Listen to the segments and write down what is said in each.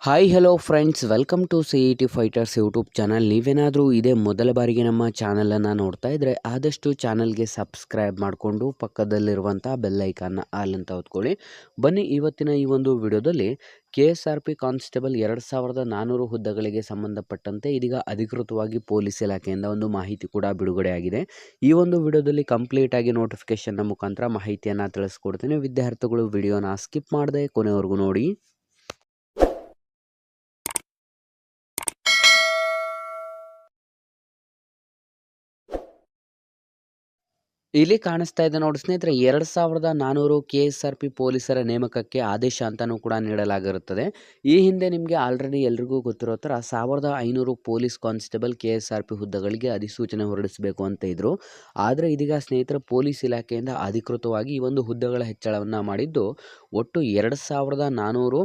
Hi hello friends, welcome to C E T fighters YouTube channel. ನೀವೇನಾದರೂ ಇದೇ ಮೊದಲ ಬಾರಿಗೆ ನಮ್ಮ ಚಾನಲನ್ನು ನೋಡ್ತಾ ಇದ್ದರೆ ಆದಷ್ಟು ಚಾನಲ್ಗೆ ಸಬ್ಸ್ಕ್ರೈಬ್ ಮಾಡಿಕೊಂಡು ಪಕ್ಕದಲ್ಲಿರುವಂಥ ಬೆಲ್ಲೈಕನ್ನ ಆಲ್ ಅಂತ ಹೊತ್ಕೊಳ್ಳಿ. ಬನ್ನಿ, ಇವತ್ತಿನ ಈ ಒಂದು ವಿಡಿಯೋದಲ್ಲಿ KSRP ಕಾನ್ಸ್ಟೇಬಲ್ 2400 ಹುದ್ದೆಗಳಿಗೆ ಸಂಬಂಧಪಟ್ಟಂತೆ ಇದೀಗ ಅಧಿಕೃತವಾಗಿ ಪೊಲೀಸ್ ಇಲಾಖೆಯಿಂದ ಒಂದು ಮಾಹಿತಿ ಕೂಡ ಬಿಡುಗಡೆಯಾಗಿದೆ. ಈ ಒಂದು ವಿಡಿಯೋದಲ್ಲಿ ಕಂಪ್ಲೀಟ್ ಆಗಿ ನೋಟಿಫಿಕೇಶನ್ನ ಮುಖಾಂತರ ಮಾಹಿತಿಯನ್ನು ತಿಳಿಸ್ಕೊಡ್ತೀನಿ. ವಿದ್ಯಾರ್ಥಿಗಳು ವಿಡಿಯೋನ ಸ್ಕಿಪ್ ಮಾಡದೆ ಕೊನೆವರೆಗೂ ನೋಡಿ. ಇಲ್ಲಿ ಕಾಣಿಸ್ತಾ ಇದೆ ನೋಡಿ ಸ್ನೇಹಿತರೆ, 2400 KSRP ಪೊಲೀಸರ ನೇಮಕಕ್ಕೆ ಆದೇಶ ಅಂತಾನೂ ಕೂಡ ನೀಡಲಾಗಿರುತ್ತದೆ. ಈ ಹಿಂದೆ ನಿಮಗೆ ಆಲ್ರೆಡಿ ಎಲ್ರಿಗೂ ಗೊತ್ತಿರೋ ಥರ 1500 ಪೊಲೀಸ್ ಕಾನ್ಸ್ಟೇಬಲ್ KSRP ಹುದ್ದೆಗಳಿಗೆ ಅಧಿಸೂಚನೆ ಹೊರಡಿಸಬೇಕು ಅಂತ ಇದ್ರು. ಆದರೆ ಇದೀಗ ಸ್ನೇಹಿತರೆ, ಪೊಲೀಸ್ ಇಲಾಖೆಯಿಂದ ಅಧಿಕೃತವಾಗಿ ಈ ಒಂದು ಹುದ್ದೆಗಳ ಹೆಚ್ಚಳವನ್ನು ಮಾಡಿದ್ದು ಒಟ್ಟು 2400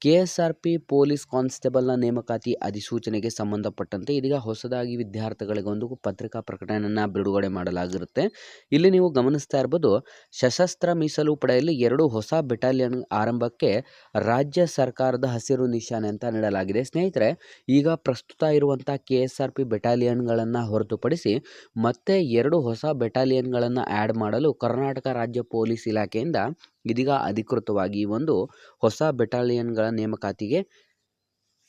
KSRP ಪೊಲೀಸ್ ಕಾನ್ಸ್ಟೇಬಲ್ನ ನೇಮಕಾತಿ ಅಧಿಸೂಚನೆಗೆ ಸಂಬಂಧಪಟ್ಟಂತೆ ಇದೀಗ ಹೊಸದಾಗಿ ವಿದ್ಯಾರ್ಥಿಗಳಿಗೆ ಒಂದು ಪತ್ರಿಕಾ ಪ್ರಕಟಣೆಯನ್ನು ಬಿಡುಗಡೆ ಮಾಡಲಾಗಿರುತ್ತೆ. ಇಲ್ಲಿ ನೀವು ಗಮನಿಸ್ತಾ ಇರ್ಬೋದು, ಸಶಸ್ತ್ರ ಮೀಸಲು ಪಡೆಯಲ್ಲಿ 2 ಹೊಸ ಬೆಟಾಲಿಯನ್ ಆರಂಭಕ್ಕೆ ರಾಜ್ಯ ಸರ್ಕಾರದ ಹಸಿರು ನಿಶಾನೆ ಅಂತ ನೀಡಲಾಗಿದೆ. ಸ್ನೇಹಿತರೆ, ಈಗ ಪ್ರಸ್ತುತ ಇರುವಂಥ KSRP ಬೆಟಾಲಿಯನ್ಗಳನ್ನು ಹೊರತುಪಡಿಸಿ ಮತ್ತೆ 2 ಹೊಸ ಬೆಟಾಲಿಯನ್ಗಳನ್ನು ಆ್ಯಡ್ ಮಾಡಲು ಕರ್ನಾಟಕ ರಾಜ್ಯ ಪೊಲೀಸ್ ಇಲಾಖೆಯಿಂದ ಇದೀಗ ಅಧಿಕೃತವಾಗಿ ಒಂದು ಹೊಸ ಬೆಟಾಲಿಯನ್ಗಳ ನೇಮಕಾತಿಗೆ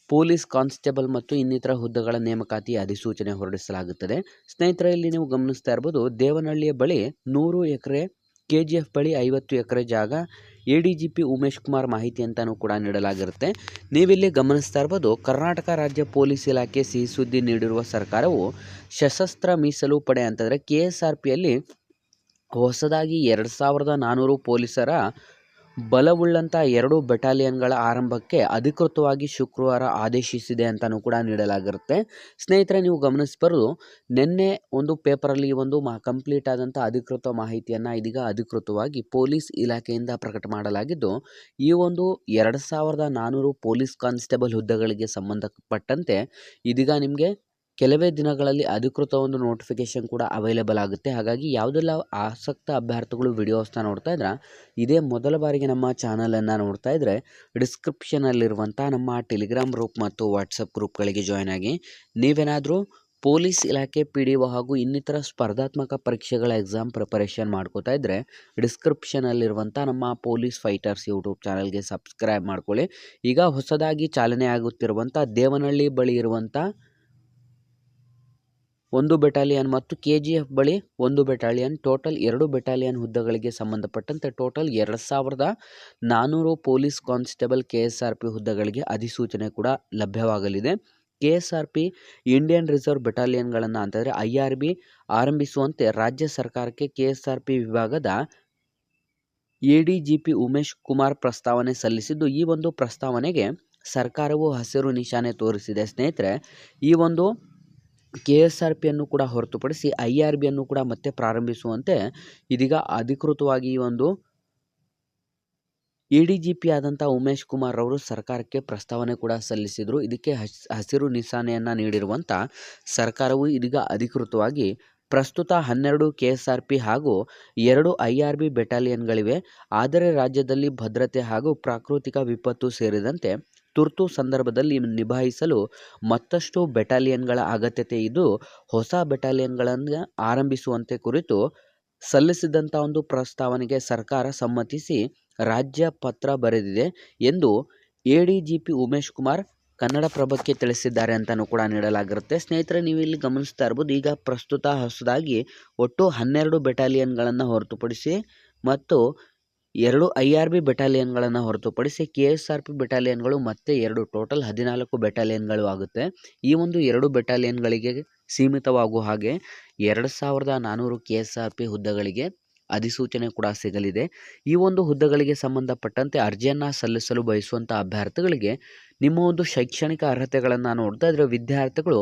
ಪೊಲೀಸ್ ಕಾನ್ಸ್ಟೇಬಲ್ ಮತ್ತು ಇನ್ನಿತರ ಹುದ್ದೆಗಳ ನೇಮಕಾತಿ ಅಧಿಸೂಚನೆ ಹೊರಡಿಸಲಾಗುತ್ತದೆ. ಸ್ನೇಹಿತರೆ, ಇಲ್ಲಿ ನೀವು ಗಮನಿಸ್ತಾ ಇರ್ಬೋದು, ದೇವನಹಳ್ಳಿಯ ಬಳಿ 100 ಎಕರೆ, KGF ಬಳಿ 50 ಎಕರೆ ಜಾಗ, ADGP ಉಮೇಶ್ ಕುಮಾರ್ ಮಾಹಿತಿ ಅಂತಾನೂ ಕೂಡ ನೀಡಲಾಗಿರುತ್ತೆ. ನೀವಿಲ್ಲಿ ಗಮನಿಸ್ತಾ ಇರ್ಬೋದು, ಕರ್ನಾಟಕ ರಾಜ್ಯ ಪೊಲೀಸ್ ಇಲಾಖೆ ಸಿಹಿ ಸುದ್ದಿ ನೀಡಿರುವ ಸರ್ಕಾರವು ಸಶಸ್ತ್ರ ಮೀಸಲು ಪಡೆ ಅಂತಂದರೆ KSRPಯಲ್ಲಿ ಹೊಸದಾಗಿ 2400 ಪೊಲೀಸರ ಬಲವುಳ್ಳಂಥ 2 ಬೆಟಾಲಿಯನ್ಗಳ ಆರಂಭಕ್ಕೆ ಅಧಿಕೃತವಾಗಿ ಶುಕ್ರವಾರ ಆದೇಶಿಸಿದೆ ಅಂತಲೂ ಕೂಡ ನೀಡಲಾಗಿರುತ್ತೆ. ಸ್ನೇಹಿತರೆ, ನೀವು ಗಮನಿಸಬಾರ್ದು, ನಿನ್ನೆ ಒಂದು ಪೇಪರಲ್ಲಿ ಒಂದು ಕಂಪ್ಲೀಟ್ ಆದಂಥ ಅಧಿಕೃತ ಮಾಹಿತಿಯನ್ನು ಇದೀಗ ಅಧಿಕೃತವಾಗಿ ಪೊಲೀಸ್ ಇಲಾಖೆಯಿಂದ ಪ್ರಕಟ ಮಾಡಲಾಗಿದ್ದು, ಈ ಒಂದು 2400 ಪೊಲೀಸ್ ಕಾನ್ಸ್ಟೇಬಲ್ ಹುದ್ದೆಗಳಿಗೆ ಸಂಬಂಧಪಟ್ಟಂತೆ ಇದೀಗ ನಿಮಗೆ ಕೆಲವೇ ದಿನಗಳಲ್ಲಿ ಅಧಿಕೃತ ಒಂದು ನೋಟಿಫಿಕೇಶನ್ ಕೂಡ ಅವೈಲೇಬಲ್ ಆಗುತ್ತೆ. ಹಾಗಾಗಿ ಯಾವುದೆಲ್ಲ ಆಸಕ್ತ ಅಭ್ಯರ್ಥಿಗಳು ವಿಡಿಯೋಸ್ನ ನೋಡ್ತಾ ಇದ್ರೆ, ಇದೇ ಮೊದಲ ಬಾರಿಗೆ ನಮ್ಮ ಚಾನಲನ್ನು ನೋಡ್ತಾ ಇದ್ದರೆ ಡಿಸ್ಕ್ರಿಪ್ಷನಲ್ಲಿರುವಂಥ ನಮ್ಮ ಟೆಲಿಗ್ರಾಮ್ ಗ್ರೂಪ್ ಮತ್ತು ವಾಟ್ಸಪ್ ಗ್ರೂಪ್ಗಳಿಗೆ ಜಾಯ್ನ್ ಆಗಿ. ನೀವೇನಾದರೂ ಪೊಲೀಸ್ ಇಲಾಖೆ PDO ಹಾಗೂ ಇನ್ನಿತರ ಸ್ಪರ್ಧಾತ್ಮಕ ಪರೀಕ್ಷೆಗಳ ಎಕ್ಸಾಮ್ ಪ್ರಿಪರೇಷನ್ ಮಾಡ್ಕೋತಾ ಇದ್ದರೆ ಡಿಸ್ಕ್ರಿಪ್ಷನಲ್ಲಿರುವಂಥ ನಮ್ಮ ಪೊಲೀಸ್ ಫೈಟರ್ಸ್ ಯೂಟ್ಯೂಬ್ ಚಾನಲ್ಗೆ ಸಬ್ಸ್ಕ್ರೈಬ್ ಮಾಡ್ಕೊಳ್ಳಿ. ಈಗ ಹೊಸದಾಗಿ ಚಾಲನೆ ಆಗುತ್ತಿರುವಂಥ ದೇವನಹಳ್ಳಿ ಬಳಿ ಇರುವಂಥ 1 ಬೆಟಾಲಿಯನ್ ಮತ್ತು KGF ಬಳಿ 1 ಬೆಟಾಲಿಯನ್, ಟೋಟಲ್ 2 ಬೆಟಾಲಿಯನ್ ಹುದ್ದೆಗಳಿಗೆ ಸಂಬಂಧಪಟ್ಟಂತೆ ಟೋಟಲ್ 2400 ಪೊಲೀಸ್ ಕಾನ್ಸ್ಟೇಬಲ್ KSRP ಹುದ್ದೆಗಳಿಗೆ ಅಧಿಸೂಚನೆ ಕೂಡ ಲಭ್ಯವಾಗಲಿದೆ. KSRP ಇಂಡಿಯನ್ ರಿಸರ್ವ್ ಬೆಟಾಲಿಯನ್ಗಳನ್ನು ಅಂತಂದರೆ IRB ಆರಂಭಿಸುವಂತೆ ರಾಜ್ಯ ಸರ್ಕಾರಕ್ಕೆ KSRP ವಿಭಾಗದ ADGP ಉಮೇಶ್ ಕುಮಾರ್ ಪ್ರಸ್ತಾವನೆ ಸಲ್ಲಿಸಿದ್ದು, ಈ ಒಂದು ಪ್ರಸ್ತಾವನೆಗೆ ಸರ್ಕಾರವು ಹಸಿರು ನಿಶಾನೆ ತೋರಿಸಿದೆ. ಸ್ನೇಹಿತರೆ, ಈ ಒಂದು KSRPಯನ್ನು ಕೂಡ ಹೊರತುಪಡಿಸಿ IRBಯನ್ನು ಕೂಡ ಮತ್ತೆ ಪ್ರಾರಂಭಿಸುವಂತೆ ಇದೀಗ ಅಧಿಕೃತವಾಗಿ ಒಂದು ADGP ಆದಂಥ ಉಮೇಶ್ ಕುಮಾರ್ ಅವರು ಸರ್ಕಾರಕ್ಕೆ ಪ್ರಸ್ತಾವನೆ ಕೂಡ ಸಲ್ಲಿಸಿದರು. ಇದಕ್ಕೆ ಹಸಿರು ನಿಶಾನೆಯನ್ನು ನೀಡಿರುವಂಥ ಸರ್ಕಾರವು ಇದೀಗ ಅಧಿಕೃತವಾಗಿ ಪ್ರಸ್ತುತ 12 KSRP ಹಾಗೂ 2 IRB ಬೆಟಾಲಿಯನ್ಗಳಿವೆ. ಆದರೆ ರಾಜ್ಯದಲ್ಲಿ ಭದ್ರತೆ ಹಾಗೂ ಪ್ರಾಕೃತಿಕ ವಿಪತ್ತು ಸೇರಿದಂತೆ ತುರ್ತು ಸಂದರ್ಭದಲ್ಲಿ ನಿಭಾಯಿಸಲು ಮತ್ತಷ್ಟು ಬೆಟಾಲಿಯನ್ಗಳ ಅಗತ್ಯತೆ ಇದ್ದು, ಹೊಸ ಬೆಟಾಲಿಯನ್ಗಳನ್ನು ಆರಂಭಿಸುವಂತೆ ಕುರಿತು ಸಲ್ಲಿಸಿದಂಥ ಒಂದು ಪ್ರಸ್ತಾವನೆಗೆ ಸರ್ಕಾರ ಸಮ್ಮತಿಸಿ ರಾಜ್ಯ ಪತ್ರ ಬರೆದಿದೆ ಎಂದು ADGP ಉಮೇಶ್ ಕುಮಾರ್ ಕನ್ನಡಪ್ರಭಕ್ಕೆ ತಿಳಿಸಿದ್ದಾರೆ ಅಂತಲೂ ಕೂಡ ನೀಡಲಾಗಿರುತ್ತೆ. ಸ್ನೇಹಿತರೆ, ನೀವು ಇಲ್ಲಿ ಗಮನಿಸ್ತಾ ಇರ್ಬೋದು, ಈಗ ಪ್ರಸ್ತುತ ಹೊಸದಾಗಿ ಒಟ್ಟು 12 ಬೆಟಾಲಿಯನ್ಗಳನ್ನು ಹೊರತುಪಡಿಸಿ ಮತ್ತು 2 IRB ಬೆಟಾಲಿಯನ್ಗಳನ್ನು ಹೊರತುಪಡಿಸಿ KSRP ಬೆಟಾಲಿಯನ್ಗಳು ಮತ್ತೆ 2, ಟೋಟಲ್ 14 ಬೆಟಾಲಿಯನ್ಗಳು ಆಗುತ್ತೆ. ಈ ಒಂದು 2 ಬೆಟಾಲಿಯನ್ಗಳಿಗೆ ಸೀಮಿತವಾಗುವ ಹಾಗೆ 2400 KSRP ಹುದ್ದೆಗಳಿಗೆ ಅಧಿಸೂಚನೆ ಕೂಡ ಸಿಗಲಿದೆ. ಈ ಒಂದು ಹುದ್ದೆಗಳಿಗೆ ಸಂಬಂಧಪಟ್ಟಂತೆ ಅರ್ಜಿಯನ್ನು ಸಲ್ಲಿಸಲು ಬಯಸುವಂಥ ಅಭ್ಯರ್ಥಿಗಳಿಗೆ ನಿಮ್ಮ ಒಂದು ಶೈಕ್ಷಣಿಕ ಅರ್ಹತೆಗಳನ್ನು ನೋಡ್ತಾ ಇದ್ದರೆ ವಿದ್ಯಾರ್ಥಿಗಳು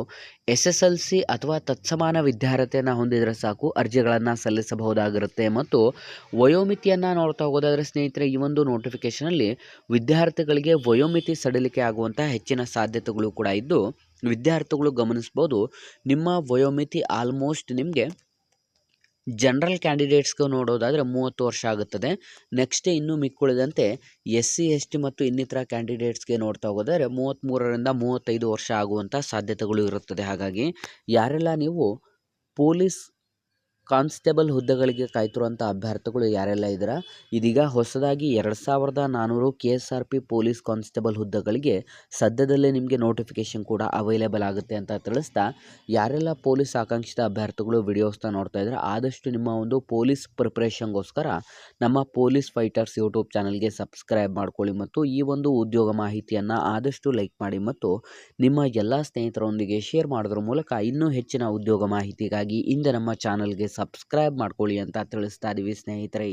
SSLC ಅಥವಾ ತತ್ಸಮಾನ ವಿದ್ಯಾರ್ಹತೆಯನ್ನು ಹೊಂದಿದರೆ ಸಾಕು ಅರ್ಜಿಗಳನ್ನು ಸಲ್ಲಿಸಬಹುದಾಗಿರುತ್ತೆ. ಮತ್ತು ವಯೋಮಿತಿಯನ್ನು ನೋಡ್ತಾ ಹೋಗೋದಾದರೆ ಸ್ನೇಹಿತರೆ, ಈ ಒಂದು ನೋಟಿಫಿಕೇಷನಲ್ಲಿ ವಿದ್ಯಾರ್ಥಿಗಳಿಗೆ ವಯೋಮಿತಿ ಸಡಿಲಿಕೆ ಆಗುವಂಥ ಹೆಚ್ಚಿನ ಸಾಧ್ಯತೆಗಳು ಕೂಡ ಇದ್ದು, ವಿದ್ಯಾರ್ಥಿಗಳು ಗಮನಿಸ್ಬೋದು, ನಿಮ್ಮ ವಯೋಮಿತಿ ಆಲ್ಮೋಸ್ಟ್ ನಿಮಗೆ ಜನರಲ್ ಕ್ಯಾಂಡಿಡೇಟ್ಸ್‌ಗೆ ನೋಡೋದಾದರೆ 30 ವರ್ಷ ಆಗುತ್ತದೆ. ನೆಕ್ಸ್ಟ್ ಇನ್ನು ಮಿಕ್ಕುಳಿದಂತೆ ಎಸ್-ಸಿ, ಎಸ್-ಟಿ ಮತ್ತು ಇನ್ನಿತರ ಕ್ಯಾಂಡಿಡೇಟ್ಸ್‌ಗೆ ನೋಡ್ತಾ ಹೋಗೋದಾದ್ರೆ 33ರಿಂದ 35 ವರ್ಷ ಆಗುವಂಥ ಸಾಧ್ಯತೆಗಳು ಇರುತ್ತದೆ. ಹಾಗಾಗಿ ಯಾರೆಲ್ಲ ನೀವು ಪೊಲೀಸ್ ಕಾನ್ಸ್ಟೇಬಲ್ ಹುದ್ದೆಗಳಿಗೆ ಕಾಯ್ತಿರುವಂಥ ಅಭ್ಯರ್ಥಿಗಳು ಯಾರೆಲ್ಲ ಇದ್ದೀರಾ, ಇದೀಗ ಹೊಸದಾಗಿ 2400 KSRP ಪೊಲೀಸ್ ಕಾನ್ಸ್ಟೇಬಲ್ ಹುದ್ದೆಗಳಿಗೆ ಸದ್ಯದಲ್ಲೇ ನಿಮಗೆ ನೋಟಿಫಿಕೇಷನ್ ಕೂಡ ಅವೈಲೇಬಲ್ ಆಗುತ್ತೆ ಅಂತ ತಿಳಿಸ್ತಾ, ಯಾರೆಲ್ಲ ಪೊಲೀಸ್ ಆಕಾಂಕ್ಷಿತ ಅಭ್ಯರ್ಥಿಗಳು ವಿಡಿಯೋಸ್ನ ನೋಡ್ತಾ ಇದ್ದಾರೆ ಆದಷ್ಟು ನಿಮ್ಮ ಒಂದು ಪೊಲೀಸ್ ಪ್ರಿಪ್ರೇಷನ್ಗೋಸ್ಕರ ನಮ್ಮ ಪೊಲೀಸ್ ಫೈಟರ್ಸ್ ಯೂಟ್ಯೂಬ್ ಚಾನಲ್ಗೆ ಸಬ್ಸ್ಕ್ರೈಬ್ ಮಾಡ್ಕೊಳ್ಳಿ ಮತ್ತು ಈ ಒಂದು ಉದ್ಯೋಗ ಮಾಹಿತಿಯನ್ನು ಆದಷ್ಟು ಲೈಕ್ ಮಾಡಿ ಮತ್ತು ನಿಮ್ಮ ಎಲ್ಲ ಸ್ನೇಹಿತರೊಂದಿಗೆ ಶೇರ್ ಮಾಡೋದ್ರ ಮೂಲಕ ಇನ್ನೂ ಹೆಚ್ಚಿನ ಉದ್ಯೋಗ ಮಾಹಿತಿಗಾಗಿ ಇಂದು ನಮ್ಮ ಚಾನಲ್ಗೆ ಸಬ್ಸ್ಕ್ರೈಬ್ ಮಾಡ್ಕೊಳ್ಳಿ ಅಂತ ತಿಳಿಸ್ತಾ ಇದ್ದೀವಿ ಸ್ನೇಹಿತರೆ.